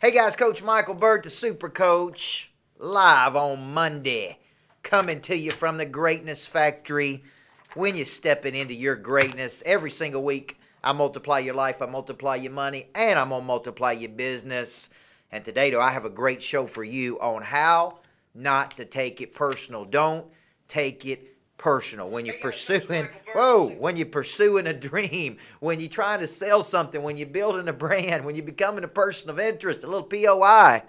Hey guys, Coach Michael Burt, the Super Coach, live on Monday, coming to you from the Greatness Factory. When you're stepping into your greatness, every single week, I multiply your life, I multiply your money, and I'm going to multiply your business. And today, I have a great show for you on how not to take it personal. Don't take it personal. When you're when you're pursuing a dream, when you're trying to sell something, when you're building a brand, when you're becoming a person of interest, a little POI,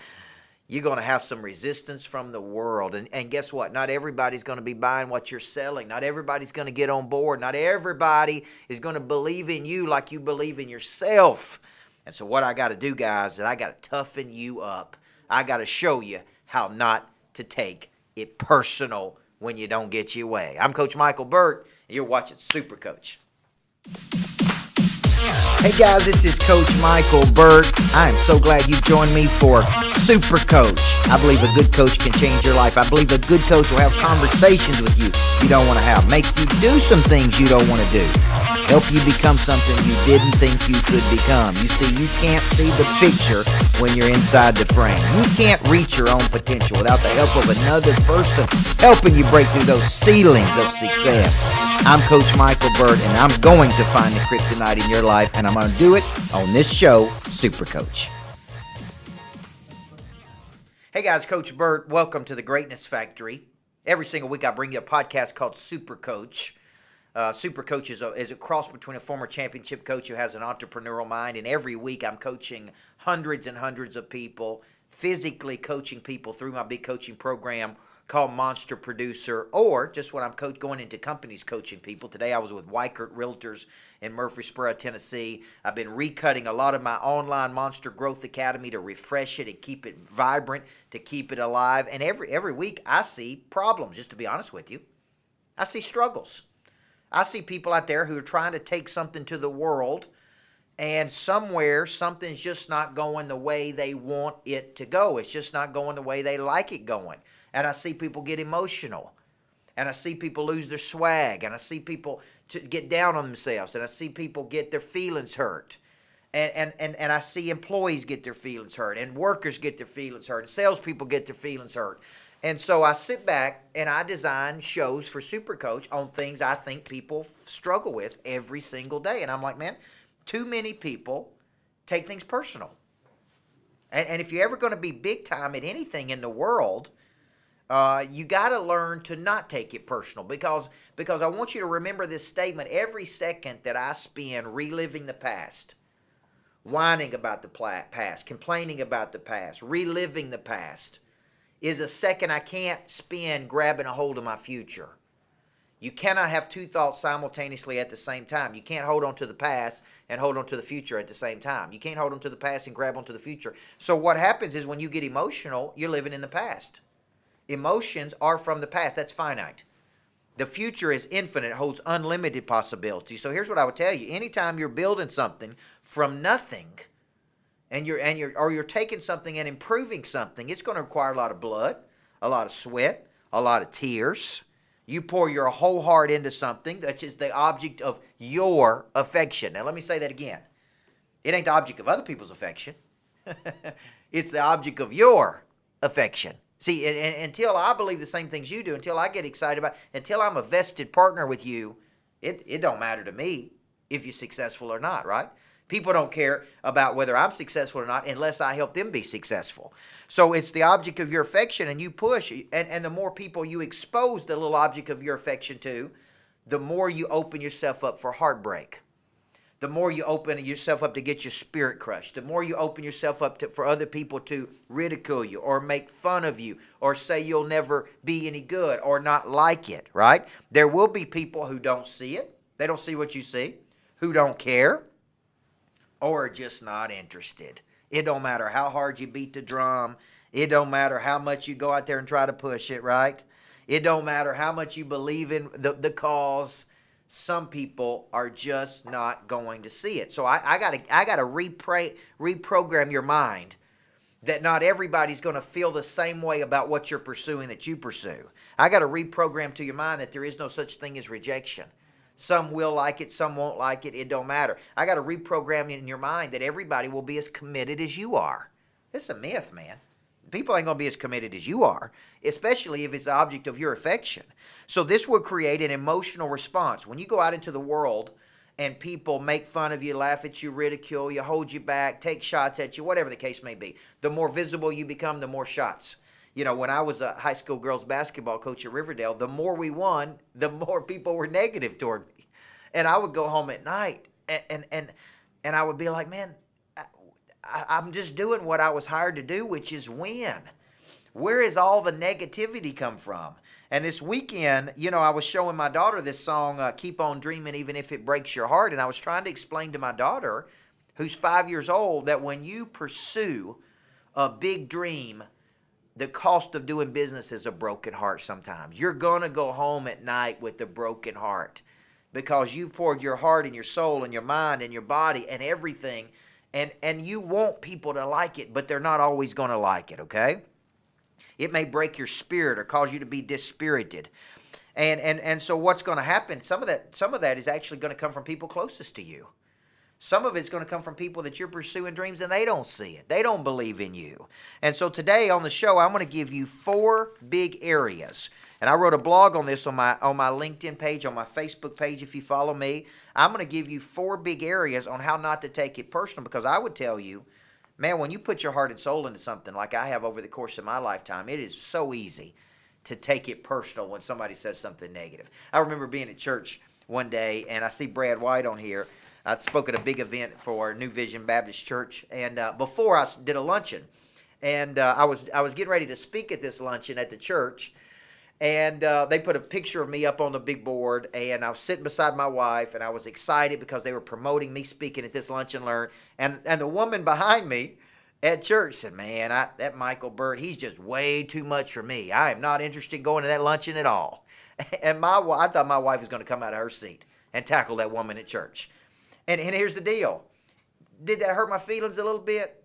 you're going to have some resistance from the world. And guess what? Not everybody's going to be buying what you're selling. Not everybody's going to get on board. Not everybody is going to believe in you like you believe in yourself. And so what I got to do, guys, is I got to toughen you up. I got to show you how not to take it personal when you don't get your way. I'm Coach Michael Burt, and you're watching Super Coach. Hey guys, this is Coach Michael Burt. I am so glad you joined me for Super Coach. I believe a good coach can change your life. I believe a good coach will have conversations with you don't want to have, make you do some things you don't want to do, help you become something you didn't think you could become. You see, you can't see the picture when you're inside the frame. You can't reach your own potential without the help of another person helping you break through those ceilings of success. I'm Coach Michael Burt, and I'm going to find the Kryptonite in your life, and I'm going to do it on this show, Super Coach. Hey guys, Coach Burt, welcome to the Greatness Factory. Every single week I bring you a podcast called Super Coach. Super Coach is a cross between a former championship coach who has an entrepreneurial mind, and every week I'm coaching hundreds and hundreds of people, physically coaching people through my big coaching program called Monster Producer, or just when I'm going into companies coaching people. Today I was with Weichert Realtors in Murfreesboro, Tennessee. I've been recutting a lot of my online Monster Growth Academy to refresh it and keep it vibrant, to keep it alive. And every week I see problems, just to be honest with you. I see struggles. I see people out there who are trying to take something to the world, and somewhere something's just not going the way they want it to go. It's just not going the way they like it going. And I see people get emotional, and I see people lose their swag, and I see people get down on themselves, and I see people get their feelings hurt, and I see employees get their feelings hurt, and workers get their feelings hurt, and salespeople get their feelings hurt. And so I sit back and I design shows for Super Coach on things I think people struggle with every single day. And I'm like, man, too many people take things personal. And if you're ever going to be big time at anything in the world, you got to learn to not take it personal, because I want you to remember this statement. Every second that I spend reliving the past, whining about the past, complaining about the past, reliving the past, is a second I can't spend grabbing a hold of my future. You cannot have two thoughts simultaneously at the same time. You can't hold on to the past and hold on to the future at the same time. You can't hold on to the past and grab onto the future. So what happens is when you get emotional, you're living in the past. Emotions are from the past. That's finite. The future is infinite, holds unlimited possibilities. So here's what I would tell you. Anytime you're building something from nothing, and you're taking something and improving something, it's going to require a lot of blood, a lot of sweat, a lot of tears. You pour your whole heart into something that is the object of your affection. Now let me say that again. It ain't the object of other people's affection. It's the object of your affection. See, until I believe the same things you do, until I get excited about, until I'm a vested partner with you, it don't matter to me if you're successful or not, right? People don't care about whether I'm successful or not unless I help them be successful. So it's the object of your affection, and you push. And the more people you expose the little object of your affection to, the more you open yourself up for heartbreak. The more you open yourself up to get your spirit crushed. The more you open yourself up for other people to ridicule you or make fun of you or say you'll never be any good or not like it, right? There will be people who don't see it. They don't see what you see, who don't care, or just not interested. It don't matter how hard you beat the drum. It don't matter how much you go out there and try to push it, right? It don't matter how much you believe in the cause. Some people are just not going to see it. So I gotta reprogram your mind that not everybody's going to feel the same way about what you're pursuing that you pursue. I got to reprogram to your mind that there is no such thing as rejection. Some will like it, some won't like it. It don't matter. I got to reprogram in your mind that everybody will be as committed as you are. It's a myth, man. People ain't going to be as committed as you are, especially if it's the object of your affection. So this will create an emotional response. When you go out into the world and people make fun of you, laugh at you, ridicule you, hold you back, take shots at you, whatever the case may be, the more visible you become, the more shots. You know, when I was a high school girls basketball coach at Riverdale, the more we won, the more people were negative toward me. And I would go home at night and I would be like, man, I'm just doing what I was hired to do, which is win. Where is all the negativity come from? And this weekend, you know, I was showing my daughter this song, Keep On Dreaming Even If It Breaks Your Heart. And I was trying to explain to my daughter, who's 5 years old, that when you pursue a big dream, the cost of doing business is a broken heart sometimes. You're going to go home at night with a broken heart because you've poured your heart and your soul and your mind and your body and everything. And you want people to like it, but they're not always going to like it, okay? It may break your spirit or cause you to be dispirited. And so what's going to happen, some of that is actually going to come from people closest to you. Some of it's going to come from people that you're pursuing dreams and they don't see it. They don't believe in you. And so today on the show, I'm going to give you 4 big areas. And I wrote a blog on this on my LinkedIn page, on my Facebook page if you follow me. I'm going to give you 4 big areas on how not to take it personal, because I would tell you, man, when you put your heart and soul into something like I have over the course of my lifetime, it is so easy to take it personal when somebody says something negative. I remember being at church one day, and I see Brad White on here. I spoke at a big event for New Vision Baptist Church, and before I did a luncheon, and I was getting ready to speak at this luncheon at the church, and they put a picture of me up on the big board, and I was sitting beside my wife, and I was excited because they were promoting me speaking at this Lunch and Learn, and the woman behind me at church said, man, that Michael Burt, he's just way too much for me. I am not interested in going to that luncheon at all. And I thought my wife was going to come out of her seat and tackle that woman at church. And here's the deal. Did that hurt my feelings a little bit?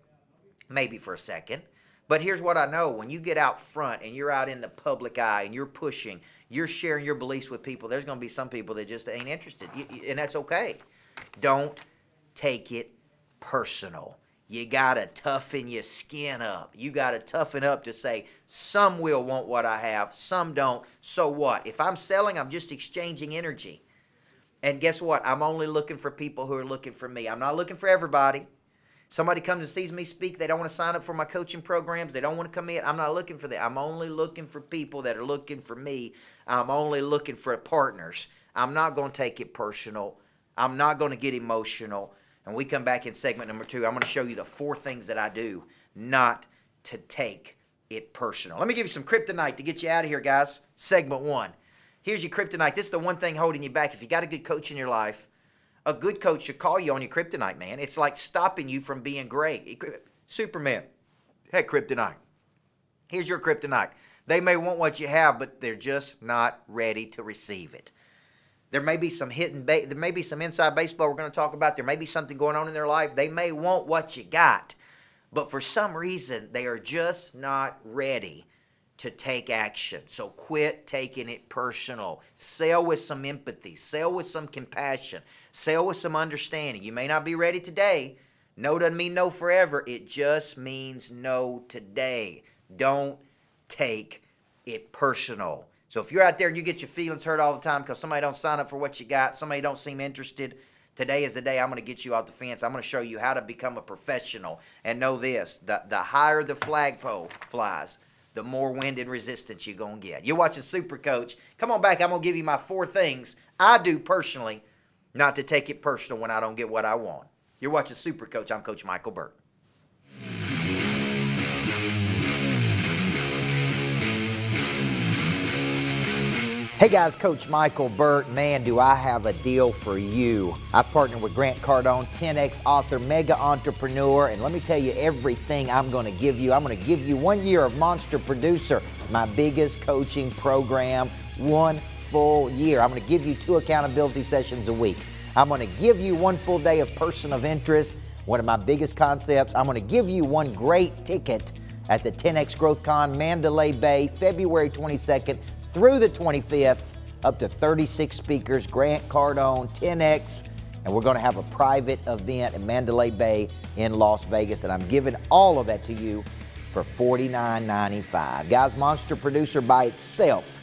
Maybe for a second. But here's what I know. When you get out front and you're out in the public eye and you're pushing, you're sharing your beliefs with people, there's going to be some people that just ain't interested. And that's okay. Don't take it personal. You got to toughen your skin up. You got to toughen up to say, some will want what I have, some don't. So what? If I'm selling, I'm just exchanging energy. And guess what? I'm only looking for people who are looking for me. I'm not looking for everybody. Somebody comes and sees me speak. They don't want to sign up for my coaching programs. They don't want to commit. I'm not looking for that. I'm only looking for people that are looking for me. I'm only looking for partners. I'm not going to take it personal. I'm not going to get emotional. And we come back in segment number 2. I'm going to show you the 4 things that I do not to take it personal. Let me give you some kryptonite to get you out of here, guys. Segment 1. Here's your kryptonite. This is the one thing holding you back. If you got a good coach in your life, a good coach should call you on your kryptonite, man. It's like stopping you from being great. Superman had kryptonite. Here's your kryptonite. They may want what you have, but they're just not ready to receive it. There may be some there may be some inside baseball we're going to talk about. There may be something going on in their life. They may want what you got, but for some reason, they are just not ready to take action. So quit taking it personal. Sell with some empathy. Sell with some compassion. Sell with some understanding. You may not be ready today. No doesn't mean no forever. It just means no today. Don't take it personal. So if you're out there and you get your feelings hurt all the time because somebody don't sign up for what you got, somebody don't seem interested, today is the day I'm going to get you off the fence. I'm going to show you how to become a professional. And know this, the higher the flagpole flies, the more wind and resistance you're going to get. You're watching Super Coach. Come on back. I'm going to give you my 4 things I do personally not to take it personal when I don't get what I want. You're watching Super Coach. I'm Coach Michael Burt. Hey guys, Coach Michael Burt. Man, do I have a deal for you. I've partnered with Grant Cardone, 10X author, mega entrepreneur, and let me tell you everything I'm going to give you. I'm going to give you 1 year of Monster Producer, my biggest coaching program, 1 full year. I'm going to give you 2 accountability sessions a week. I'm going to give you 1 full day of Person of Interest, one of my biggest concepts. I'm going to give you 1 great ticket at the 10X Growth Con, Mandalay Bay, February 22nd through the 25th, up to 36 speakers, Grant Cardone, 10X, And we're going to have a private event in Mandalay Bay in Las Vegas, and I'm giving all of that to you for $49.95. Guys, Monster Producer by itself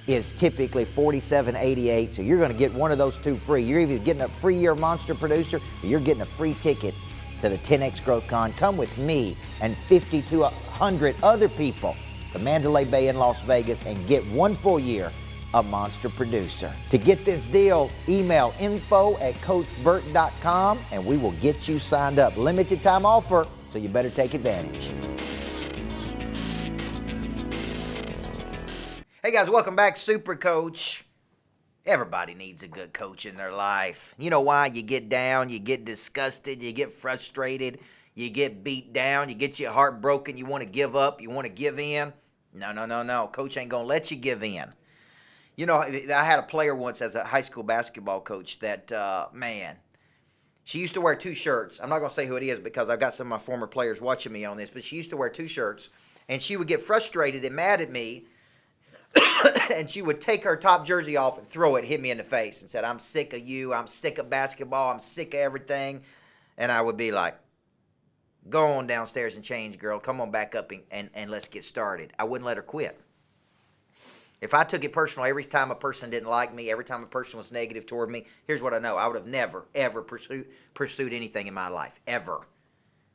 is typically $47.88, so you're going to get one of those two free. You're either getting a free year Monster Producer or you're getting a free ticket to the 10X Growth Con. Come with me and 50 to 100 other people to Mandalay Bay in Las Vegas and get one full year of Monster Producer. To get this deal, email info@coachburt.com and we will get you signed up. Limited time offer, so you better take advantage. Hey guys, welcome back. Super Coach. Everybody needs a good coach in their life. You know why? You get down, you get disgusted, you get frustrated, you get beat down, you get your heart broken, you want to give up, you want to give in. No. Coach ain't going to let you give in. You know, I had a player once as a high school basketball coach that, she used to wear two shirts. I'm not going to say who it is because I've got some of my former players watching me on this, but she used to wear two shirts, and she would get frustrated and mad at me, and she would take her top jersey off and throw it, hit me in the face, and said, "I'm sick of you. I'm sick of basketball. I'm sick of everything." And I would be like, "Go on downstairs and change, girl. Come on back up and let's get started." I wouldn't let her quit. If I took it personal every time a person didn't like me, every time a person was negative toward me, here's what I know. I would have never, ever pursued anything in my life, ever.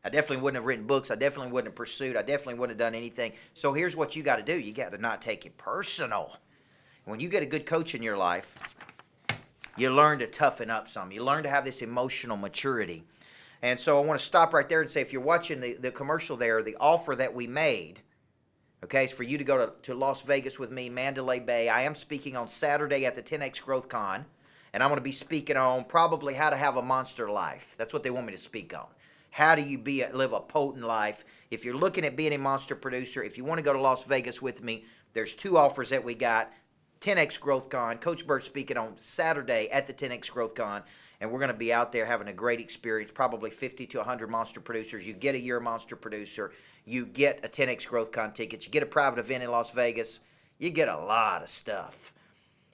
I definitely wouldn't have written books. I definitely wouldn't have pursued. I definitely wouldn't have done anything. So here's what you got to do. You got to not take it personal. When you get a good coach in your life, you learn to toughen up some. You learn to have this emotional maturity. And so I want to stop right there and say, if you're watching the commercial there, the offer that we made, okay, is for you to go to Las Vegas with me, Mandalay Bay. I am speaking on Saturday at the 10X Growth Con, and I'm going to be speaking on probably how to have a monster life. That's what they want me to speak on. How do you live a potent life? If you're looking at being a monster producer, if you want to go to Las Vegas with me, there's two offers that we got. 10X Growth Con, Coach Burt speaking on Saturday at the 10X Growth Con, and we're going to be out there having a great experience, probably 50 to 100 monster producers. You get a year monster producer, you get a 10X Growth Con ticket, you get a private event in Las Vegas, you get a lot of stuff.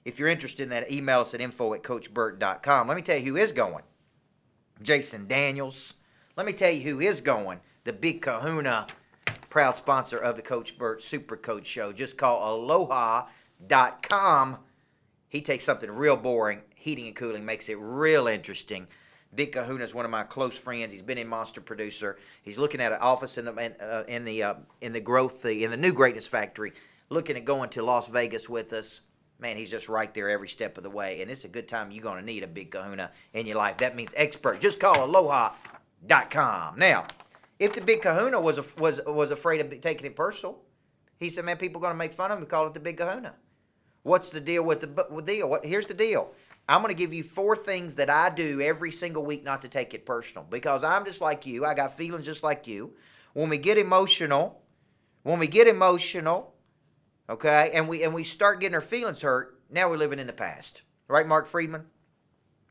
If you're interested in that, email us at info@coachburt.com. Let me tell you who is going. Jason Daniels. Let me tell you who is going. The Big Kahuna, proud sponsor of the Coach Burt Super Coach Show. Just call aloha.com. He takes something real boring, heating and cooling, makes it real interesting. Big Kahuna is one of my close friends. He's been in Monster Producer. He's looking at an office in the new Greatness Factory, looking at going to Las Vegas with us. Man, he's just right there every step of the way, and it's a good time. You're going to need a Big Kahuna in your life. That means expert. Just call aloha.com. Now, if the Big Kahuna was afraid of taking it personal, he said, "Man, people are going to make fun of him and call it the Big Kahuna." What's the deal with the deal? Here's the deal. I'm going to give you 4 things that I do every single week not to take it personal, because I'm just like you. I got feelings just like you. When we get emotional, okay, and we start getting our feelings hurt, now we're living in the past. Right, Mark Friedman?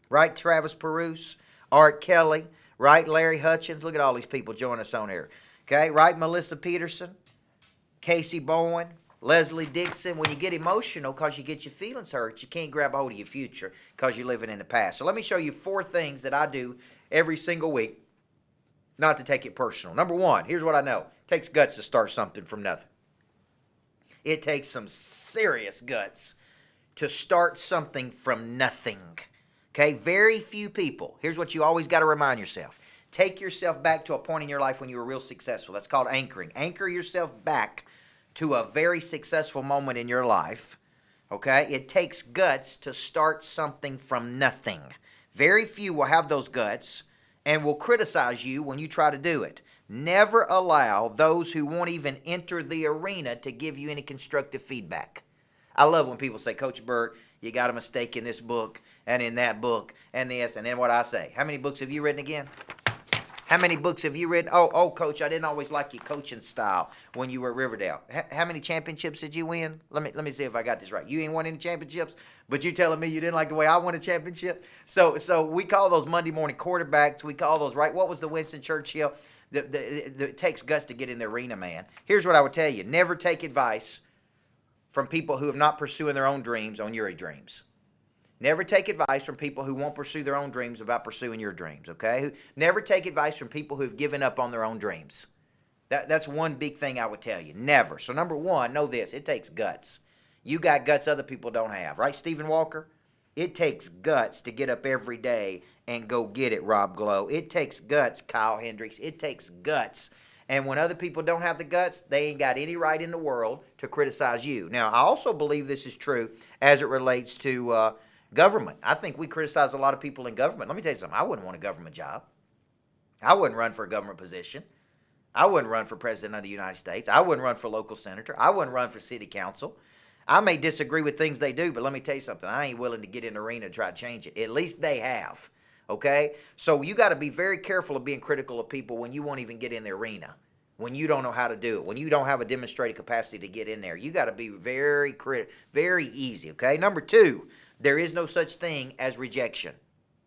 Right, Travis Perouse? Art Kelly? Right, Larry Hutchins? Look at all these people joining us on here. Okay, right, Melissa Peterson? Casey Bowen? Leslie Dixon? When you get emotional because you get your feelings hurt, you can't grab a hold of your future because you're living in the past. So let me show you 4 things that I do every single week not to take it personal. Number 1, here's what I know. It takes guts to start something from nothing. It takes some serious guts to start something from nothing. Okay, very few people. Here's what you always got to remind yourself. Take yourself back to a point in your life when you were real successful. That's called anchoring. Anchor yourself back to a very successful moment in your life. Okay, it takes guts to start something from nothing. Very few will have those guts and will criticize you when you try to do it. Never allow those who won't even enter the arena to give you any constructive feedback. I love when people say, "Coach Burt, you got a mistake in this book and in that book and this," and then what I say, "How many books have you written again? How many books have you written? Oh, Coach, I didn't always like your coaching style when you were at Riverdale. How many championships did you win? Let me see if I got this right. You ain't won any championships, but you telling me you didn't like the way I won a championship?" So we call those Monday morning quarterbacks. We call those, right? What was the Winston Churchill? It takes guts to get in the arena, man. Here's what I would tell you. Never take advice from people who have not pursuing their own dreams on your dreams. Never take advice from people who won't pursue their own dreams about pursuing your dreams, okay? Never take advice from people who've given up on their own dreams. That's one big thing I would tell you. Never. So number one, know this. It takes guts. You got guts other people don't have. Right, Stephen Walker? It takes guts to get up every day and go get it, Rob Glow. It takes guts, Kyle Hendricks. It takes guts. And when other people don't have the guts, they ain't got any right in the world to criticize you. Now, I also believe this is true as it relates to government. I think we criticize a lot of people in government. Let me tell you something. I wouldn't want a government job. I wouldn't run for a government position. I wouldn't run for president of the United States. I wouldn't run for local senator. I wouldn't run for city council. I may disagree with things they do, but let me tell you something. I ain't willing to get in the arena and try to change it. At least they have, okay? So you got to be very careful of being critical of people when you won't even get in the arena, when you don't know how to do it, when you don't have a demonstrated capacity to get in there. You got to be very easy, okay? Number two, there is no such thing as rejection.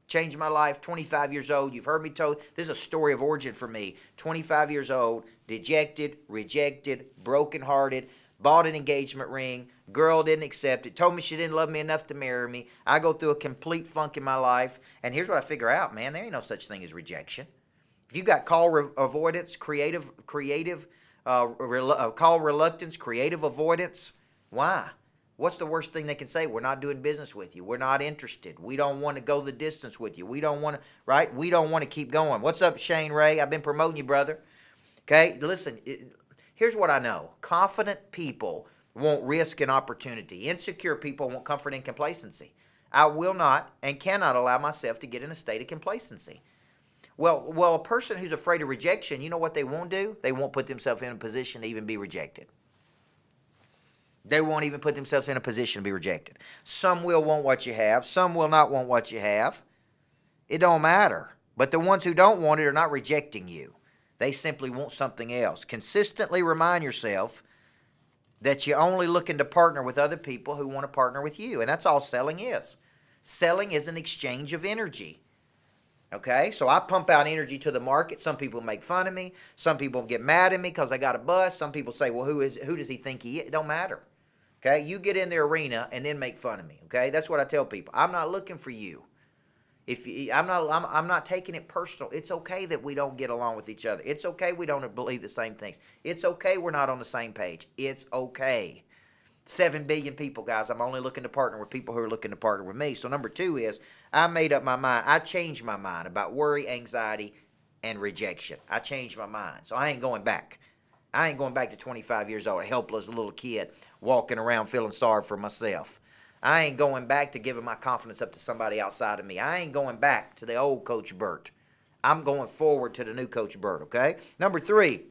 Changed my life, 25 years old. You've heard me told, this is a story of origin for me. 25 years old, dejected, rejected, brokenhearted, bought an engagement ring, girl didn't accept it, told me she didn't love me enough to marry me. I go through a complete funk in my life, and here's what I figure out, man, there ain't no such thing as rejection. If you got call avoidance, call reluctance, creative avoidance, why? What's the worst thing they can say? We're not doing business with you. We're not interested. We don't want to go the distance with you. We don't want to, right? We don't want to keep going. What's up, Shane Ray? I've been promoting you, brother. Okay, listen, here's what I know. Confident people want risk and opportunity. Insecure people want comfort and complacency. I will not and cannot allow myself to get in a state of complacency. Well, a person who's afraid of rejection, you know what they won't do? They won't put themselves in a position to even be rejected. They won't even put themselves in a position to be rejected. Some will want what you have. Some will not want what you have. It don't matter. But the ones who don't want it are not rejecting you. They simply want something else. Consistently remind yourself that you're only looking to partner with other people who want to partner with you. And that's all selling is. Selling is an exchange of energy. Okay, so I pump out energy to the market. Some people make fun of me. Some people get mad at me because I got a bus. Some people say, well, who does he think he is? It don't matter. Okay, you get in the arena and then make fun of me. Okay, that's what I tell people. I'm not looking for you. I'm not taking it personal. It's okay that we don't get along with each other. It's okay we don't believe the same things. It's okay we're not on the same page. It's okay. 7 billion people, guys. I'm only looking to partner with people who are looking to partner with me. So number two is I made up my mind. I changed my mind about worry, anxiety, and rejection. I changed my mind. So I ain't going back. I ain't going back to 25 years old, a helpless little kid walking around feeling sorry for myself. I ain't going back to giving my confidence up to somebody outside of me. I ain't going back to the old Coach Burt. I'm going forward to the new Coach Burt, okay? Number three,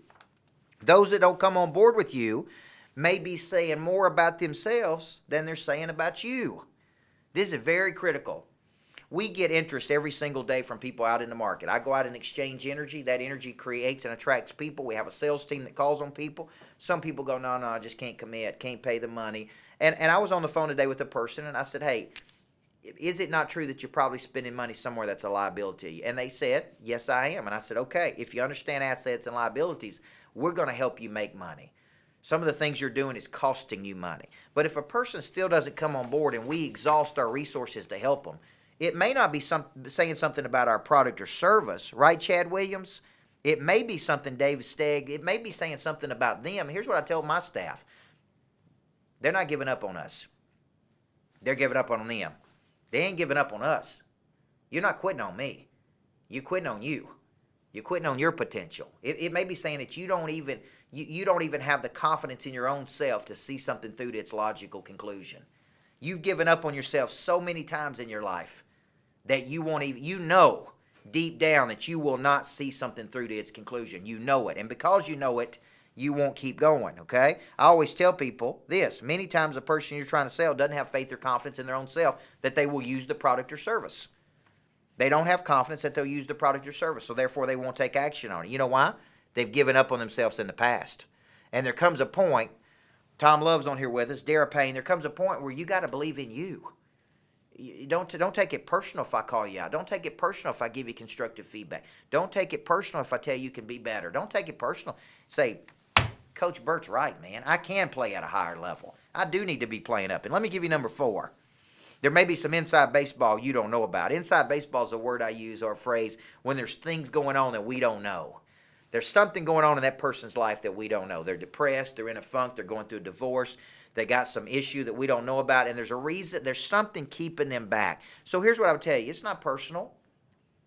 those that don't come on board with you may be saying more about themselves than they're saying about you. This is very critical. We get interest every single day from people out in the market. I go out and exchange energy. That energy creates and attracts people. We have a sales team that calls on people. Some people go, no, I just can't commit, can't pay the money. And I was on the phone today with a person, and I said, hey, is it not true that you're probably spending money somewhere that's a liability to you? And they said, yes, I am. And I said, okay, if you understand assets and liabilities, we're going to help you make money. Some of the things you're doing is costing you money. But if a person still doesn't come on board and we exhaust our resources to help them, it may not be saying something about our product or service, right, Chad Williams? It may be something, David Stegg. It may be saying something about them. Here's what I tell my staff. They're not giving up on us. They're giving up on them. They ain't giving up on us. You're not quitting on me. You're quitting on you. You're quitting on your potential. It may be saying that you don't even have the confidence in your own self to see something through to its logical conclusion. You've given up on yourself so many times in your life that you won't even, you know deep down that you will not see something through to its conclusion. You know it. And because you know it, you won't keep going, okay? I always tell people this. Many times the person you're trying to sell doesn't have faith or confidence in their own self that they will use the product or service. They don't have confidence that they'll use the product or service, so therefore they won't take action on it. You know why? They've given up on themselves in the past. And there comes a point, Tom Love's on here with us, Dara Payne, there comes a point where you got to believe in you. Don't take it personal if I call you out. Don't take it personal if I give you constructive feedback. Don't take it personal if I tell you can be better. Don't take it personal. Say, Coach Burt's right, man. I can play at a higher level. I do need to be playing up. And let me give you number 4. There may be some inside baseball you don't know about. Inside baseball is a word I use or a phrase when there's things going on that we don't know. There's something going on in that person's life that we don't know. They're depressed, they're in a funk, they're going through a divorce, they got some issue that we don't know about, and there's a reason, there's something keeping them back. So here's what I would tell you. It's not personal.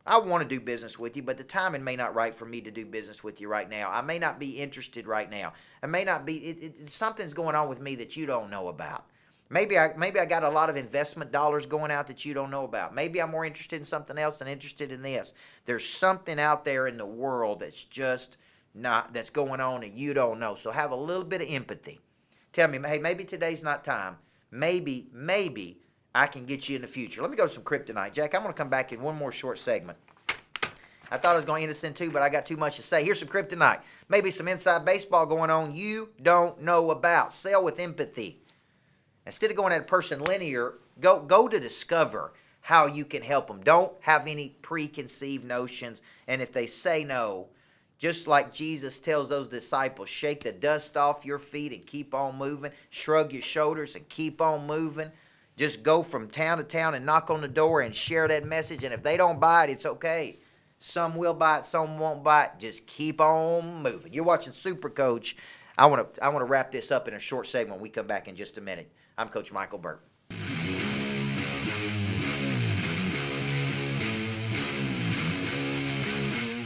I want to do business with you, but the timing may not right for me to do business with you right now. I may not be interested right now. I may not be, something's going on with me that you don't know about. Maybe I got a lot of investment dollars going out that you don't know about. Maybe I'm more interested in something else than interested in this. There's something out there in the world that's just not, that's going on and you don't know. So have a little bit of empathy. Tell me, hey, maybe today's not time. Maybe I can get you in the future. Let me go to some Kryptonite. Jack, I'm going to come back in one more short segment. I thought I was going to end this in two, but I got too much to say. Here's some Kryptonite. Maybe some inside baseball going on you don't know about. Sell with empathy. Instead of going at a person linear, go to discover how you can help them. Don't have any preconceived notions. And if they say no, just like Jesus tells those disciples, shake the dust off your feet and keep on moving. Shrug your shoulders and keep on moving. Just go from town to town and knock on the door and share that message. And if they don't buy it, it's okay. Some will buy it, some won't buy it. Just keep on moving. You're watching Super Coach. I want to wrap this up in a short segment when we come back in just a minute. I'm Coach Michael Burt.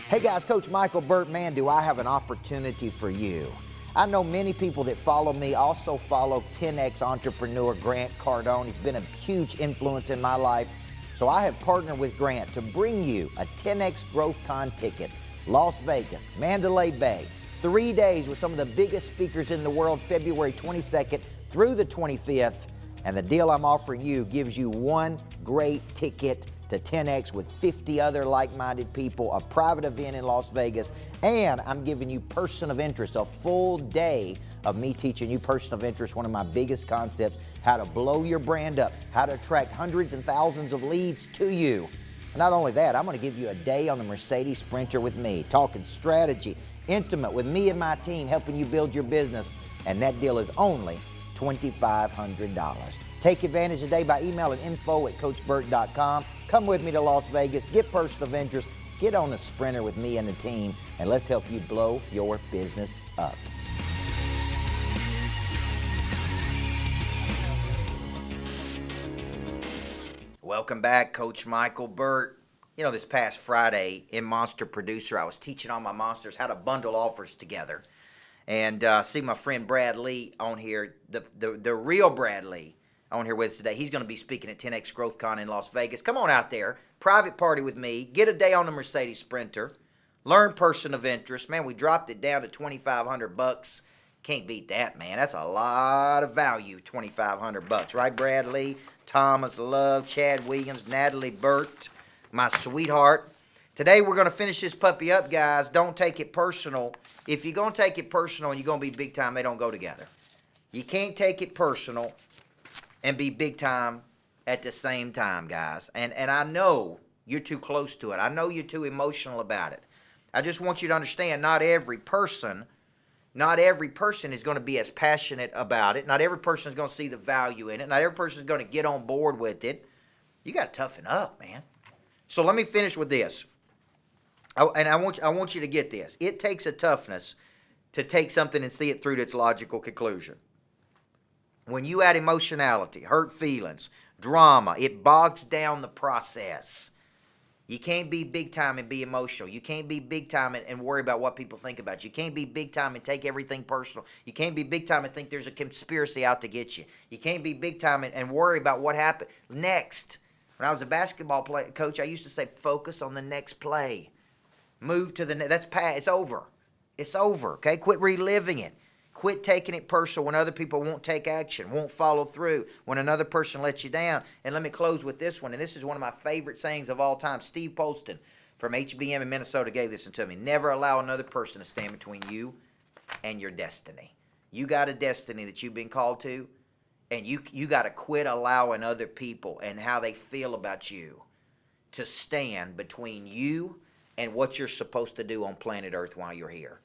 Hey guys, Coach Michael Burt. Man, do I have an opportunity for you. I know many people that follow me also follow 10X entrepreneur Grant Cardone. He's been a huge influence in my life. So I have partnered with Grant to bring you a 10X Growth Con ticket, Las Vegas, Mandalay Bay, 3 days with some of the biggest speakers in the world, February 22nd through the 25th. And the deal I'm offering you gives you one great ticket to 10X with 50 other like-minded people, a private event in Las Vegas, and I'm giving you person of interest, a full day of me teaching you person of interest, one of my biggest concepts, how to blow your brand up, how to attract hundreds and thousands of leads to you. And not only that, I'm going to give you a day on the Mercedes Sprinter with me, talking strategy, intimate with me and my team, helping you build your business, and that deal is only $2,500. Take advantage today by emailing info@coachburt.com. Come with me to Las Vegas, get person of interest, get on the Sprinter with me and the team, and let's help you blow your business up. Welcome back, Coach Michael Burt. You know, this past Friday in Monster Producer, I was teaching all my monsters how to bundle offers together. And see my friend Brad Lee on here, the real Brad Lee on here with us today. He's going to be speaking at 10X Growth Con in Las Vegas. Come on out there, private party with me, get a day on the Mercedes Sprinter, learn person of interest. Man, we dropped it down to $2,500. Can't beat that, man. That's a lot of value, $2,500, right, Brad Lee, Thomas Love, Chad Williams, Natalie Burt, my sweetheart. Today we're going to finish this puppy up, guys. Don't take it personal. If you're going to take it personal and you're going to be big time, they don't go together. You can't take it personal and be big time at the same time, guys. And I know you're too close to it. I know you're too emotional about it. I just want you to understand not every person is going to be as passionate about it. Not every person is going to see the value in it. Not every person is going to get on board with it. You got to toughen up, man. So let me finish with this. I want you to get this. It takes a toughness to take something and see it through to its logical conclusion. When you add emotionality, hurt feelings, drama, it bogs down the process. You can't be big time and be emotional. You can't be big time and worry about what people think about you. You can't be big time and take everything personal. You can't be big time and think there's a conspiracy out to get you. You can't be big time and worry about what happened next. When I was a basketball coach, I used to say, focus on the next play. Move to the next. That's past. It's over. It's over, okay? Quit reliving it. Quit taking it personal when other people won't take action, won't follow through, when another person lets you down. And let me close with this one, and this is one of my favorite sayings of all time. Steve Poston from HBM in Minnesota gave this to me. Never allow another person to stand between you and your destiny. You got a destiny that you've been called to, and you got to quit allowing other people and how they feel about you to stand between you and what you're supposed to do on planet Earth while you're here.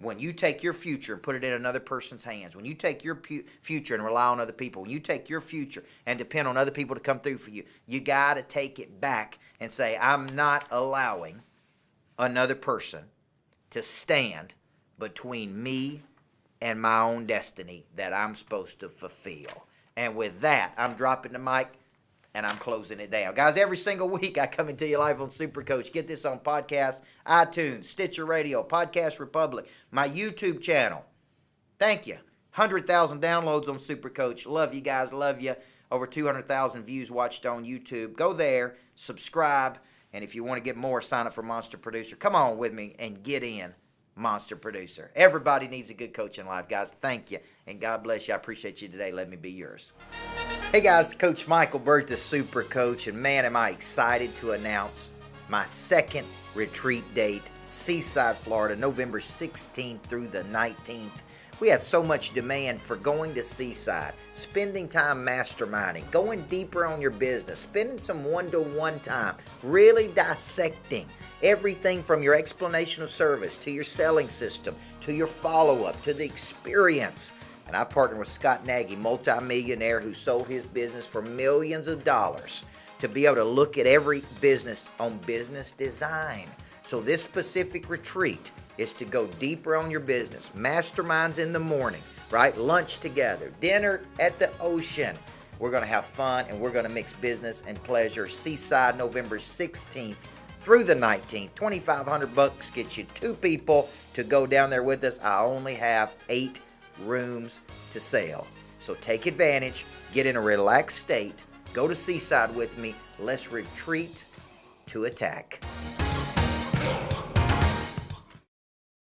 When you take your future and put it in another person's hands, when you take your future and rely on other people, when you take your future and depend on other people to come through for you, you got to take it back and say, I'm not allowing another person to stand between me and my own destiny that I'm supposed to fulfill. And with that, I'm dropping the mic and I'm closing it down. Guys, every single week I come into you live on Super Coach. Get this on podcast, iTunes, Stitcher Radio, Podcast Republic, my YouTube channel. Thank you. 100,000 downloads on Super Coach. Love you guys. Love you. Over 200,000 views watched on YouTube. Go there, subscribe, and if you want to get more, sign up for Monster Producer. Come on with me and get in Monster Producer. Everybody needs a good coach in life, guys. Thank you, and God bless you. I appreciate you today. Let me be yours. Hey guys, Coach Michael Burt, the Super Coach, and man, am I excited to announce my second retreat date, Seaside, Florida, November 16th through the 19th. We have so much demand for going to Seaside, spending time masterminding, going deeper on your business, spending some one-to-one time, really dissecting everything from your explanation of service to your selling system, to your follow-up, to the experience. And I partnered with Scott Nagy, multi-millionaire who sold his business for millions of dollars, to be able to look at every business on business design. So this specific retreat is to go deeper on your business. Masterminds in the morning, right? Lunch together, dinner at the ocean. We're going to have fun and we're going to mix business and pleasure. Seaside, November 16th through the 19th. $2,500 gets you 2 people to go down there with us. I only have 8 rooms to sell. So take advantage, get in a relaxed state, go to Seaside with me. Let's retreat to attack.